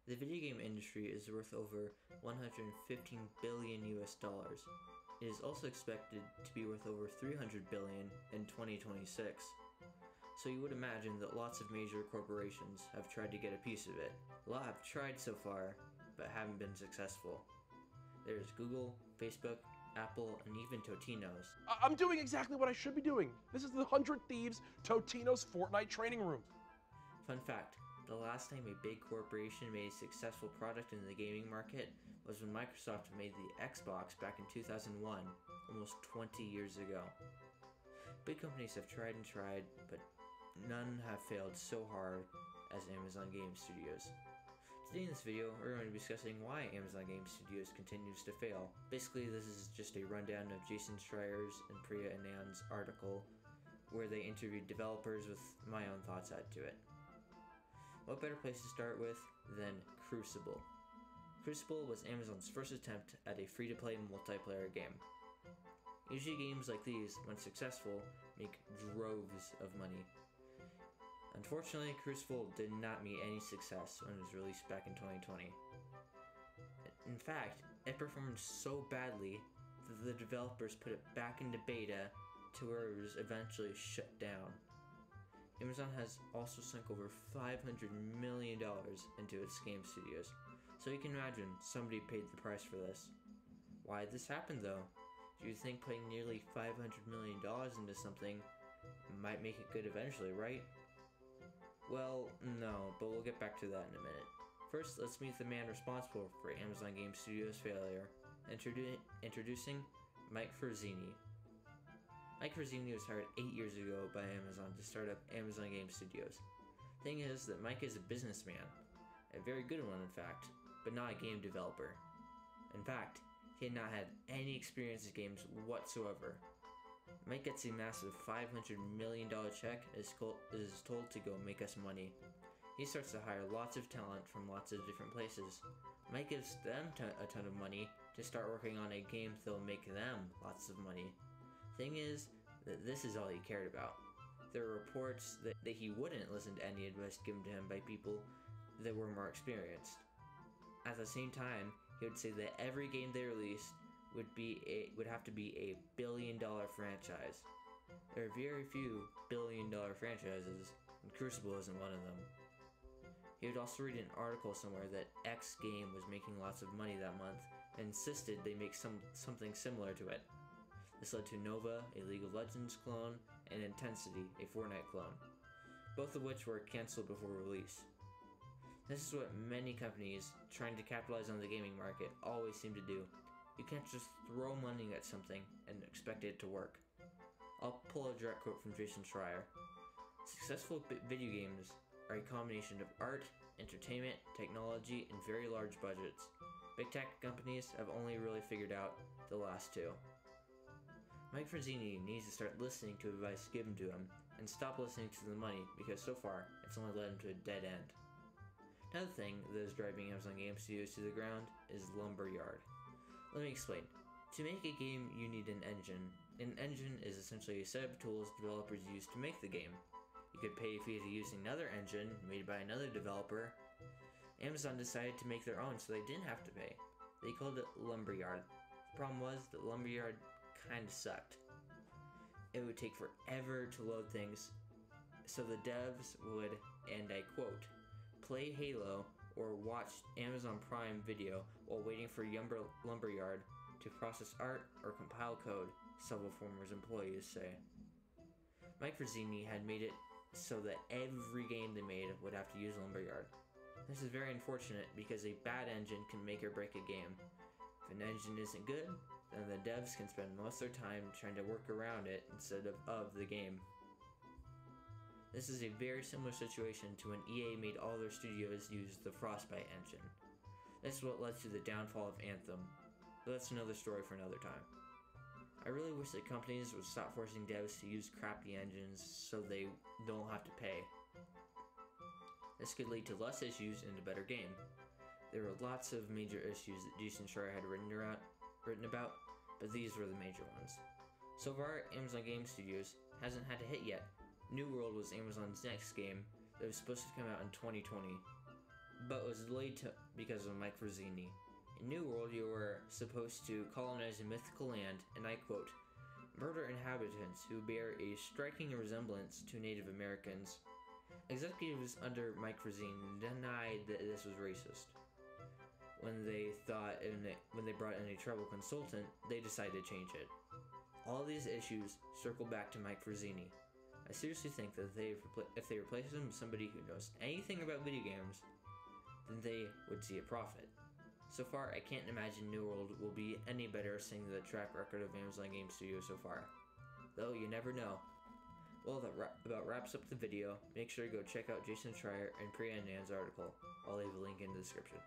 The video game industry is worth over 115 billion US dollars. It is also expected to be worth over 300 billion in 2026. So you would imagine that lots of major corporations have tried to get a piece of it. A lot have tried so far, but haven't been successful. There's Google, Facebook, Apple, and even Totino's. I'm doing exactly what I should be doing. This is the 100 Thieves Totino's Fortnite training room. Fun fact, the last time a big corporation made a successful product in the gaming market was when Microsoft made the Xbox back in 2001, almost 20 years ago. Big companies have tried and tried, but none have failed so hard as Amazon Game Studios. Today in this video, we're going to be discussing why Amazon Game Studios continues to fail. Basically, this is just a rundown of Jason Schreier's and Priya Anand's article, where they interviewed developers with my own thoughts added to it. What better place to start with than Crucible? Crucible was Amazon's first attempt at a free-to-play multiplayer game. Usually games like these, when successful, make droves of money. Unfortunately, Crucible did not meet any success when it was released back in 2020. In fact, it performed so badly that the developers put it back into beta to where it was eventually shut down. Amazon has also sunk over $500 million into its game studios, so you can imagine somebody paid the price for this. Why did this happen though? Do you think putting nearly $500 million into something might make it good eventually, right? Well, no, but we'll get back to that in a minute. First, let's meet the man responsible for Amazon Game Studios' failure, introducing Mike Forzini. Mike Forzini was hired 8 years ago by Amazon to start up Amazon Game Studios. Thing is that Mike is a businessman, a very good one in fact, but not a game developer. In fact, he had not had any experience in games whatsoever. Mike gets a massive $500 million check and is told to go make us money. He starts to hire lots of talent from lots of different places. Mike gives them a ton of money to start working on a game that'll make them lots of money. Thing is that this is all he cared about. There are reports that he wouldn't listen to any advice given to him by people that were more experienced. At the same time, he would say that every game they released would have to be a billion-dollar franchise. There are very few billion-dollar franchises, and Crucible isn't one of them. He would also read an article somewhere that X game was making lots of money that month and insisted they make something similar to it. This led to Nova, a League of Legends clone, and Intensity, a Fortnite clone, both of which were cancelled before release. This is what many companies trying to capitalize on the gaming market always seem to do. You can't just throw money at something and expect it to work. I'll pull a direct quote from Jason Schreier. Successful video games are a combination of art, entertainment, technology, and very large budgets. Big tech companies have only really figured out the last two. Mike Forzini needs to start listening to advice given to him and stop listening to the money because so far it's only led him to a dead end. Another thing that is driving Amazon Game Studios to the ground is Lumberyard. Let me explain. To make a game, you need an engine. An engine is essentially a set of tools developers use to make the game. You could pay a fee to use another engine made by another developer. Amazon decided to make their own so they didn't have to pay. They called it Lumberyard. The problem was that Lumberyard kinda sucked. It would take forever to load things, so the devs would, and I quote, play Halo or watch Amazon Prime Video while waiting for Lumberyard to process art or compile code, several former employees say. Mike Forzini had made it so that every game they made would have to use Lumberyard. This is very unfortunate because a bad engine can make or break a game. If an engine isn't good, then the devs can spend most of their time trying to work around it instead of the game. This is a very similar situation to when EA made all their studios use the Frostbite engine. This is what led to the downfall of Anthem, but that's another story for another time. I really wish that companies would stop forcing devs to use crappy engines so they don't have to pay. This could lead to less issues and a better game. There were lots of major issues that Jason Schreier had written about, but these were the major ones. So far, Amazon Game Studios hasn't had a hit yet. New World was Amazon's next game that was supposed to come out in 2020. but was delayed because of Mike Forzini. In New World, you were supposed to colonize a mythical land, and I quote, murder inhabitants who bear a striking resemblance to Native Americans. Executives under Mike Forzini denied that this was racist. When they brought in a tribal consultant, they decided to change it. All these issues circle back to Mike Forzini. I seriously think that if they replaced him with somebody who knows anything about video games, then they would see a profit. So far, I can't imagine New World will be any better seeing the track record of Amazon Game Studios so far. Though, you never know. Well, that about wraps up the video. Make sure to go check out Jason Schreier and Priya Nan's article. I'll leave a link in the description.